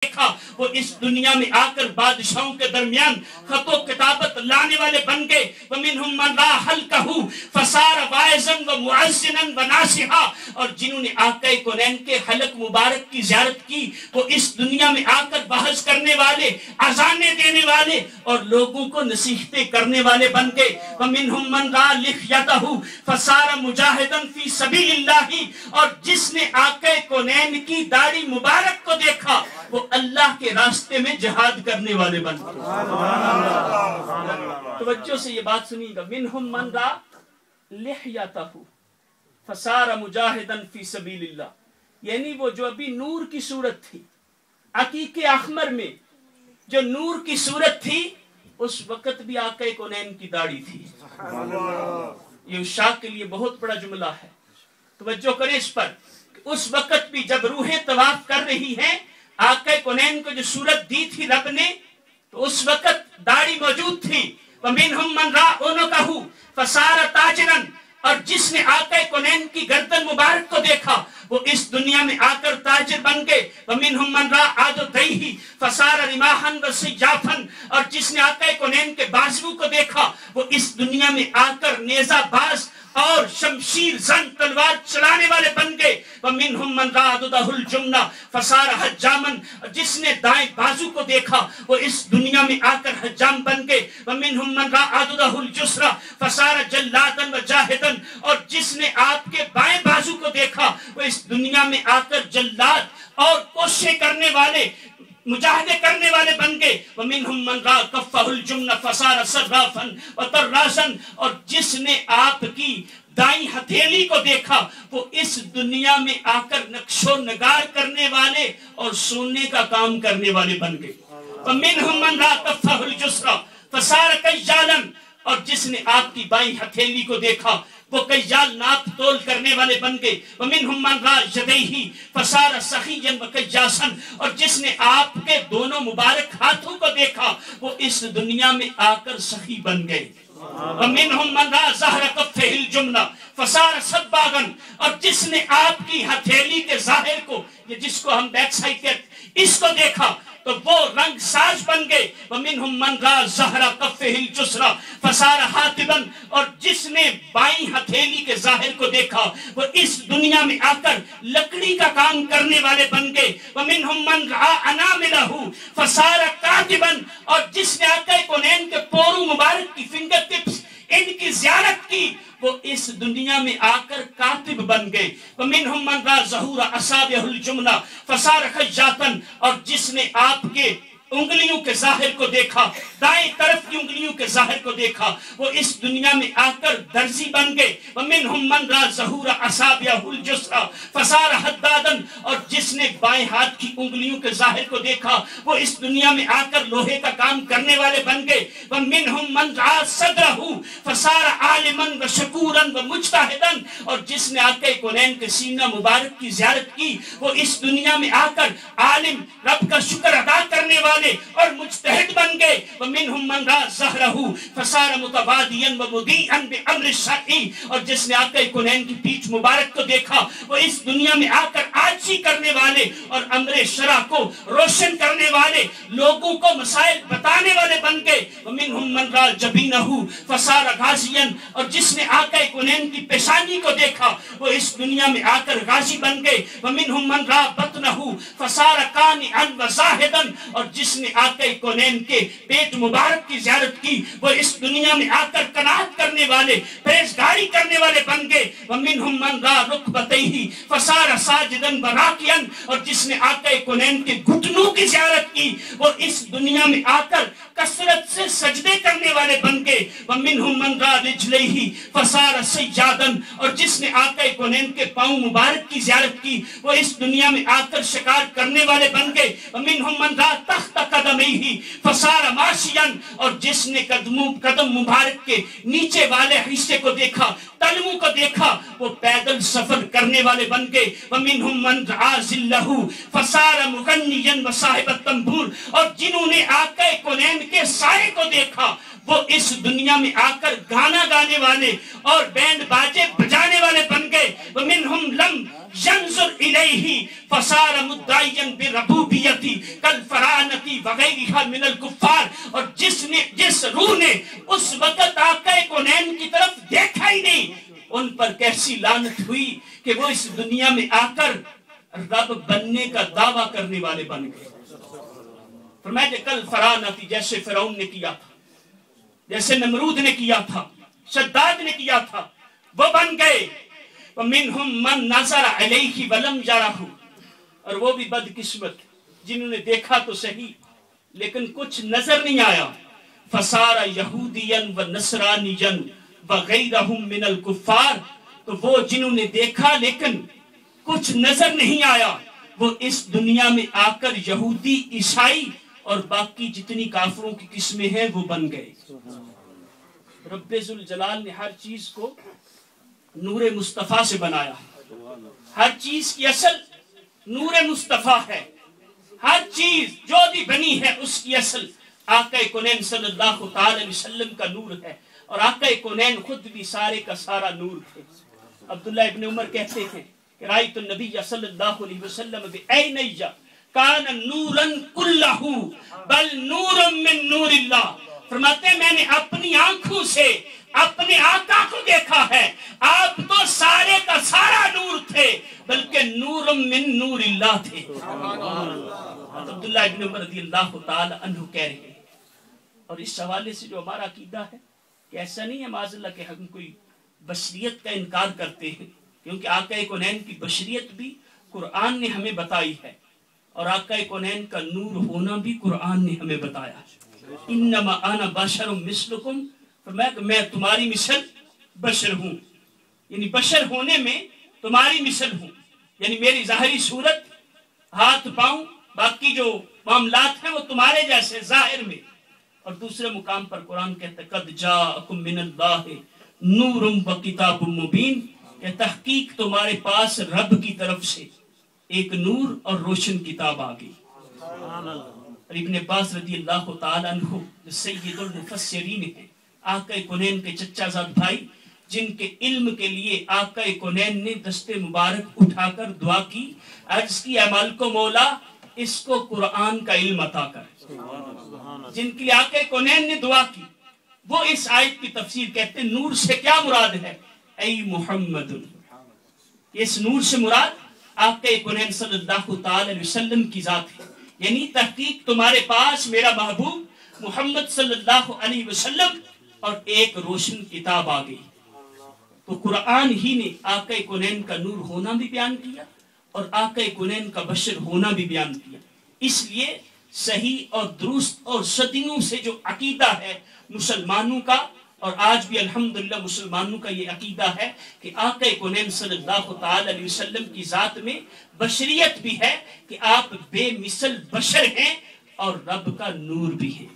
دیکھا وہ اس دنیا میں آ کر بادشاہوں کے درمیان خط و کتابت لانے والے بن گئے. وَمِنْهُمْ مَنْ رَا حَلْقَهُ فَصَارَ وَاعِظًا وَمُعَزِّنًا وَنَاصِحًا. اور جنہوں نے آقا کونین کے حلق مبارک کی زیارت کی وہ اس دنیا میں آ کر بحث کرنے والے، اذانیں دینے والے اور لوگوں کو نصیحتیں کرنے والے بن گئے. وَمِنْهُمْ مَنْ رَا لِحْيَتَهُ فَصَارَ مُجَاهِدًا فِي سَبِيلِ اللَّهِ. اور جس نے آقا کونین کی داڑھی مبارک کو دیکھا وہ اللہ کے راستے میں جہاد کرنے والے بن گئے. توجہ سے یہ بات سنیے گا. منہم من را لحیتہ فصار مجاہدا فی سبیل اللہ. یعنی وہ جو ابھی نور کی صورت تھی، عقیق احمر میں جو نور کی صورت تھی، اس وقت بھی آقا کونین کی داڑھی تھی. یہ عشاق کے لیے بہت بڑا جملہ ہے، توجہ کریں اس پر. اس وقت بھی جب روحیں طواف کر رہی ہیں، آقا کونین کو جو صورت دی تھی رب نے، تو اس وقت داڑھی موجود تھی. وَمِنْهُمْ مَنْ رَا عُنُقَهُ فَصَارَ تَاجِرًا. اور جس نے آقا کونین کی گردن مبارک کو دیکھا وہ اس دنیا میں آ کر تاجر بن گئے. وَمِنْهُمْ مَنْ رَا عَضُدَيْهِ فَصَارَ رِمَاحًا وَسِجَّافًا. اور جس نے آقا کونین کے بازو کو دیکھا وہ اس دنیا میں آ کر نیزہ باز اور شمشیر زن تلوار چلانے والے بن گئے. وَمِنْهُمْ مَنْ رَا عَضُدَهُ الْجُمْنَةَ فَصَارَ حَجَّامًا. جس نے دائیں بازو کو دیکھا وہ اس دنیا میں آ کر حجام بن گئے. وَمِنْهُمْ مَنْ رَا عَضُدَهُ الْجُسْرَةَ فَصَارَ جَلَّادًا وَجَاهِدًا. اور جس نے آپ کے بائیں بازو کو دیکھا وہ اس دنیا میں آ کر جلاد اور کوششیں کرنے والے، مجاہدے کرنے والے بن گئے. وَمِنْهُمْ مَنْ رَا كَفَّهُ الْجُمْنَةَ فَصَارَ صَرَّافًا وَطَرَّاشًا. اور جس نے آپ کی دائیں ہتھیلی کو دیکھا وہ اس دنیا میں آ کر نقش و نگار کرنے والے اور سونے کا کام کرنے والے بن گئے. وَمِنْهُمْ مَنْ رَا كَفَّهُ الْجُسْرَةَ فَصَارَ كَيَّالًا. اور جس نے آپ کی بائیں ہتھیلی کو دیکھا وہ کیال ناپ تول کرنے والے بن گئے. وَمِنْهُمْ مَنْ رَا يَدَيْهِ فَصَارَ سَخِيًّا وَكَيَّاسًا. اور جس نے آپ کے دونوں مبارک ہاتھوں کو دیکھا وہ اس دنیا میں آ کر سخی بن گئے. وَمِنْهُمْ مَنْ رَا ظَهْرَ كَفِّهِ الْجُمْنَةَ فَصَارَ صَبَّاغًا. اور جس نے آپ کی ہتھیلی کے ظاہر کو، یہ جس کو ہم بیک سائڈ کہتے، اس کو دیکھا تو وہ رنگ ساز بن گئے. وَمِنْهُمْ مَنْ رَا ظَهْرَ كَفِّهِ الْجُسْرَةَ فَصَارَ حَاطِبًا. اور جس نے بائیں ہتھیلی کے ظاہر کو دیکھا وہ اس دنیا میں آ کر لکڑی کا کام کرنے والے بن گئے. وَمِنْهُمْ مَنْ رَا أَنَامِلَهُ فَصَارَ كَاتِبًا. اور جس نے آقا کونین کے پورو مبارک کی فنگر ٹپس ان کی زیارت کی وہ اس دنیا میں آ کر کاتب بن گئے. وَمِنْهُمْ مَنْ رَا ظَهُورَ أَصَابِعِهِ الْجُمْنَةَ فَصَارَ خَجَّاطًا. اور جس نے آپ کے انگلیوں کے ظاہر کو دیکھا، دائیں طرف کی انگلیوں کے ظاہر کو دیکھا وہ اس دنیا میں آ کر درزی بن گئے. وَمِنْهُمْ مَنْ رَا ظَهُورَ أَصَابِعِهِ الْجُسْرَةَ فَصَارَ حَدَّادًا. اور جس نے بائیں ہاتھ کی انگلیوں کے ظاہر کو دیکھا وہ اس دنیا میں آ کر لوہے کا کام کرنے والے بن گئے. وَمِنْهُمْ مَنْ رَا صَدْرَهُ فَصَارَ عَالِمًا وَشَكُورًا وَمُجْتَهِدًا. اور جس نے آقا کونین کے سینہ مبارک کی زیارت کی وہ اس دنیا میں آ کر عالم، رب کا شکر ادا کرنے والے اور مجتہد بن گئے. وَمِنْهُمْ مَنْ رَا ظَهْرَهُ فَصَارَ مُتَوَادِيًا وَمُضِيئًا بِأَمْرِ الشَّرْعِ. اور جس نے آقا کونین کی پیٹھ مبارک کو دیکھا وہ اس دنیا میں آ کر عاجزی کرنے والے اور امر شرع کو روشن کرنے والے، لوگوں کو مسائل بتانے والے بن گئے. وَمِنْهُمْ مَنْ رَا جَبِينَهُ فَصَارَ غَازِيًا. اور جس نے آقا کونین کی پیشانی کو دیکھا وہ اس دنیا میں آ کر غازی بن گئے. وَمِنْهُمْ مَنْ رَا بَطْنَهُ فَصَارَ قَانِعًا وَزَاهِدًا. اور جس نے آقا کونین کے پیٹ مبارک کی زیارت کی وہ اس دنیا میں آ کر قناعت کرنے والے، پرہیزگاری کرنے والے بن گئے. وَمِنْهُمْ مَنْ رَا رُكْبَتَيْهِ فَصَارَ سَاجِدًا وَرَاكِعًا. اور جس نے آقا کونین کے گھٹنوں کی زیارت کی وہ اس دنیا میں آ کر کثرت سے سجدے کرنے والے بن گئے. وَمِنْهُمْ مَنْ رَا رِجْلَيْهِ فَصَارَ سَجَّادًا. اور جس نے آقا کونین کے پاؤں مبارک کی زیارت کی وہ اس دنیا میں آ کر شکار کرنے والے بن گئے. وَمِنْهُمْ مَنْ رَا تَحْتَ قَدَمَيْهِ فَصَارَ مَاشِيًا. اور جس نے قدم مبارک کے نیچے والے حصے کو دیکھا، تلووں کو دیکھا، وہ پیدل سفر کرنے والے بن گئے. وَمِنْهُمْ مَنْ رَا ظِلَّهُ فَصَارَ مُغَنِّيًا وَصَاحِبَ التَّنْبُورِ. اور جنہوں نے آقا کونین کے سائے کو دیکھا وہ اس دنیا میں آ کر گانا گانے والے اور بینڈ باجے بجانے والے بن گئے. وَمِنْهُمْ لَمْ يَنْظُرْ إِلَيْهِ فَصَارَ مُدَّعِيًا بِرَبُوبِيَّتِهِ كَالْفَرَانَةِ وَغَيْرِهَا مِنَ الْكُفَّارِ. اور جس روح نے اس وقت آقا کونین کی طرف دیکھا ہی نہیں، ان پر کیسی لعنت ہوئی کہ وہ اس دنیا میں آ کر رب بننے کا دعویٰ کرنے والے بن گئے. فرمایا کہ کل فرانتی، جیسے فرعون نے کیا تھا، جیسے نمرود نے کیا تھا، شداد نے کیا تھا، وہ بن گئے. وَمِنْهُمْ مَنْ نَظَرَ عَلَيْهِ وَلَمْ يَرَهُ. اور وہ بھی بدقسمت جنہوں نے دیکھا تو صحیح لیکن کچھ نظر نہیں آیا. فَصَارَ يَهُودِيًا وَنَصْرَانِيًا وَغَيْرَهُمْ مِنَ الْكُفَّارِ. تو وہ جنہوں نے دیکھا لیکن کچھ نظر نہیں آیا، وہ اس دنیا میں آ کر یہودی، عیسائی اور باقی جتنی کافروں کی قسمیں ہیں وہ بن گئے. رب ذوالجلال نے ہر چیز کو نور مصطفیٰ سے بنایا. ہر چیز کی اصل نور مصطفیٰ ہے. ہر چیز جو بھی بنی ہے اس کی اصل آقا کونین صلی اللہ تعالی علیہ وسلم کا نور ہے. اور آقا کونین خود بھی سارے کا سارا نور تھے. عبداللہ ابن عمر کہتے ہیں کہ رأیت النبی صلی اللہ علیہ وسلم بعینی کان نورا کلہ بل نور من نور اللہ. فرماتے ہیں میں نے اپنی آنکھوں سے اپنے آقا کو دیکھا ہے، آپ تو سارے کا سارا نور تھے بلکہ نور من نور اللہ تھے. عبداللہ ابن عمر رضی اللہ تعالی عنہ کہہ رہے ہیں. اور اس حوالے سے جو ہمارا عقیدہ ہے کہ ایسا نہیں ہے معاذ اللہ کہ ہم کوئی بشریت کا انکار کرتے ہیں، کیونکہ آقا کونین کی بشریت بھی قرآن نے ہمیں بتائی ہے اور آقا کونین کا نور ہونا بھی قرآن نے ہمیں بتایا. انما انا بشر مثلکم، فرمایا کہ میں تمہاری مثل بشر ہوں، یعنی بشر ہونے میں تمہاری مثل ہوں، یعنی میری ظاہری صورت، ہاتھ پاؤں، باقی جو معاملات ہیں وہ تمہارے جیسے ظاہر میں. اور دوسرے مقام پر قرآن کہتا ہے قد جاءکم من اللہ نور و کتاب مبین، کہ تحقیق تمہارے پاس رب کی طرف سے ایک نور اور روشن کتاب آ گئی. اور ابن عباس رضی اللہ تعالیٰ عنہ سید المفسرین ہیں، آقا کونین کے چچا زاد بھائی، جن کے علم کے لیے آقا کونین نے دست مبارک اٹھا کر دعا کی، عرض کی اے مالک و مولا اس کو قرآن کا علم عطا کر. جن کے لیے آقا کونین نے دعا کی وہ اس آیت کی تفسیر کہتے ہیں نور سے کیا مراد ہے؟ اے محمد، اس نور سے مراد آقا کونین صلی اللہ تعالی علیہ وسلم کی ذات ہے، یعنی تحقیق تمہارے پاس میرا محبوب محمد صلی اللہ علیہ وسلم اور ایک روشن کتاب آ گئی. تو قرآن ہی نے آقا کونین کا نور ہونا بھی بیان کیا اور آقا کونین کا بشر ہونا بھی بیان کیا. اس لیے صحیح اور درست اور صدیوں سے جو عقیدہ ہے مسلمانوں کا، اور آج بھی الحمدللہ مسلمانوں کا یہ عقیدہ ہے کہ آقا کونین صلی اللہ تعالی علیہ وسلم کی ذات میں بشریت بھی ہے کہ آپ بے مثل بشر ہیں اور رب کا نور بھی ہیں.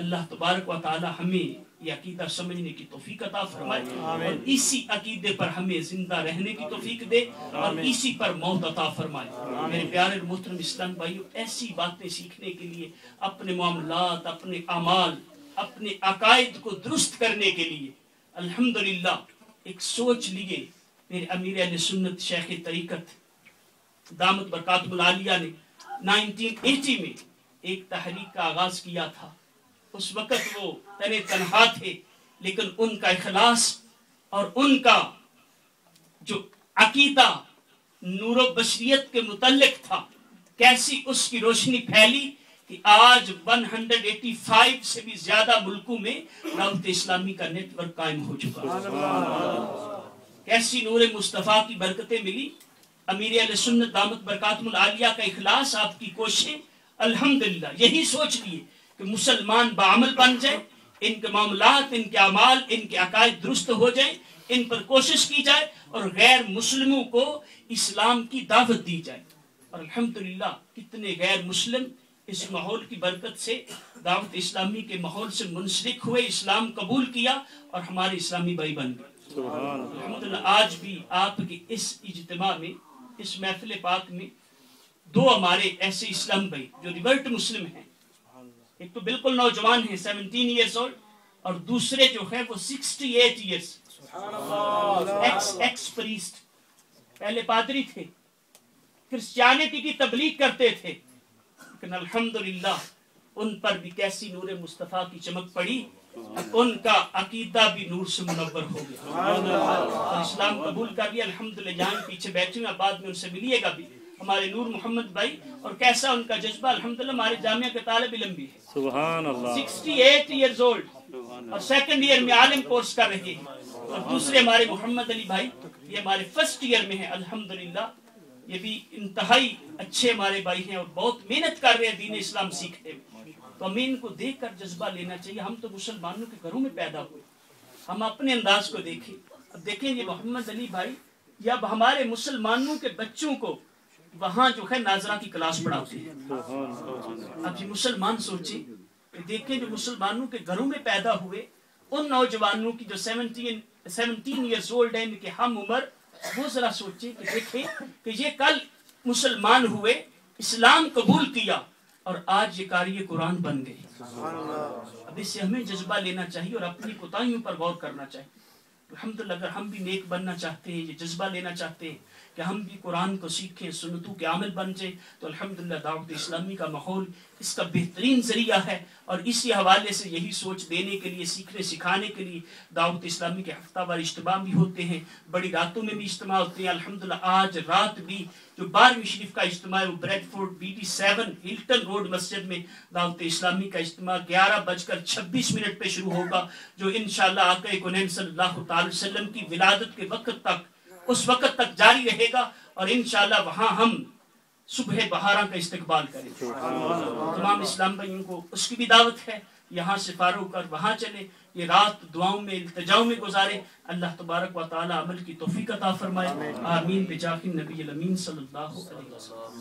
اللہ تبارک و تعالی ہمیں یہ عقیدہ سمجھنے کی توفیق عطا فرمائے اور اسی عقیدے پر ہمیں زندہ رہنے کی توفیق دے اور اسی پر موت عطا فرمائے. میرے پیارے محترم اسلام بھائیو، ایسی باتیں سیکھنے کے لیے، اپنے معاملات، اپنے اعمال، اپنے عقائد کو درست کرنے کے لیے الحمدللہ ایک سوچ لیے میرے امیر اہل سنت شیخ طریقت دامت برکاتہ العالیہ نے 1980 میں ایک تحریک کا آغاز کیا تھا. اس وقت وہ تنہا تھے لیکن ان کا اخلاص اور ان کا جو عقیدہ نور و بشریت کے متعلق تھا، کیسی اس کی روشنی پھیلی کہ آج 185 سے بھی زیادہ ملکوں میں دعوت اسلامی کا نیٹ ورک قائم ہو چکا ہے. کیسی نور مصطفیٰ کی برکتیں ملی. امیر اہل سنت دامت برکاتہ العالیہ کا اخلاص، آپ کی کوششیں، الحمدللہ یہی سوچ لیے کہ مسلمان بعمل بن جائے، ان کے معاملات، ان کے اعمال، ان کے عقائد درست ہو جائیں، ان پر کوشش کی جائے اور غیر مسلموں کو اسلام کی دعوت دی جائے. اور الحمدللہ کتنے غیر مسلم اس ماحول کی برکت سے دعوت اسلامی کے ماحول سے منسلک ہوئے، اسلام قبول کیا اور ہمارے اسلامی بھائی بن گئے. الحمدللہ آج بھی آپ کے اس اجتماع میں، اس محفل پاک میں دو ہمارے ایسے اسلام بھائی جو ریورٹ مسلم ہیں، ایک تو بالکل نوجوان ہیں 17 ایئرز اولڈ، اور دوسرے جو ہے وہ 68 ایئرس ایکس پریسٹ، پہلے پادری تھے، کرسچینٹی کی تبلیغ کرتے تھے، لیکن الحمدللہ ان پر بھی کیسی نور مصطفیٰ کی چمک پڑی، ان کا عقیدہ بھی نور سے منور ہو گیا اور اسلام قبول کر لیا الحمدللہ۔ یہاں پیچھے بیٹھے ہیں، بعد میں ان سے ملیے گا بھی، ہمارے نور محمد بھائی، اور کیسا ان کا جذبہ الحمدللہ ہمارے جامعہ کے طالب علم بھی ہے، سبحان اللہ، 68 ایئرز اولڈ اور سیکنڈ ایئر میں عالم کورس کر رہے ہیں، اور دوسرے ہمارے محمد علی بھائی یہ ہمارے فرسٹ ایئر میں ہیں الحمدللہ۔ یہ بھی انتہائی اچھے ہمارے بھائی ہیں اور بہت محنت کر رہے ہیں دین اسلام سیکھنے میں، تو ہمیں ان کو دیکھ کر جذبہ لینا چاہیے۔ ہم تو مسلمانوں کے گھروں میں پیدا ہوئے، ہم اپنے انداز کو دیکھیں۔ اب دیکھیں یہ محمد علی بھائی یا ہمارے مسلمانوں کے بچوں کو وہاں جو ہے ناظرہ کی کلاس پڑھاتے ہیں۔ اب یہ مسلمان سوچیں کہ دیکھیں جو مسلمانوں کے گھروں میں پیدا ہوئے ان نوجوانوں کی جو 17 ایئرز اولڈ ہیں، ان کے ہم عمر، وہ ذرا سوچیں کہ دیکھیں کہ یہ کل مسلمان ہوئے، اسلام قبول کیا اور آج یہ قاری قرآن بن گئے۔ اب اس سے ہمیں جذبہ لینا چاہیے اور اپنی کوتاہیوں پر غور کرنا چاہیے۔ الحمدللہ اگر ہم بھی نیک بننا چاہتے ہیں، یہ جذبہ لینا چاہتے ہیں کہ ہم بھی قرآن کو سیکھیں، سنتوں کے عامل بن جائیں، تو الحمدللہ دعوت اسلامی کا ماحول اس کا بہترین ذریعہ ہے۔ اور اسی حوالے سے یہی سوچ دینے کے لیے، سیکھنے سکھانے کے لیے دعوت اسلامی کے ہفتہ وار اجتماع بھی ہوتے ہیں، بڑی راتوں میں بھی اجتماع ہوتے ہیں۔ الحمدللہ آج رات بھی جو 12ویں شریف کا اجتماع ہے وہ bread Ford BD7 Hilton road مسجد میں دعوت اسلامی کا اجتماع 11:26 پہ شروع ہوگا، جو انشاءاللہ آقا کونین صلی اللہ تعالی وسلم کی ولادت کے وقت تک، اس وقت تک جاری رہے گا، اور انشاءاللہ وہاں ہم صبح بہاراں کا استقبال کریں۔ تمام اسلام بھائیوں کو اس کی بھی دعوت ہے، یہاں سے فارغ کر وہاں چلے، یہ رات دعاؤں میں التجاؤں میں گزارے۔ اللہ تبارک و تعالی عمل کی توفیق عطا فرمائے، آمین بجاہ النبی الامین صلی اللہ علیہ وسلم۔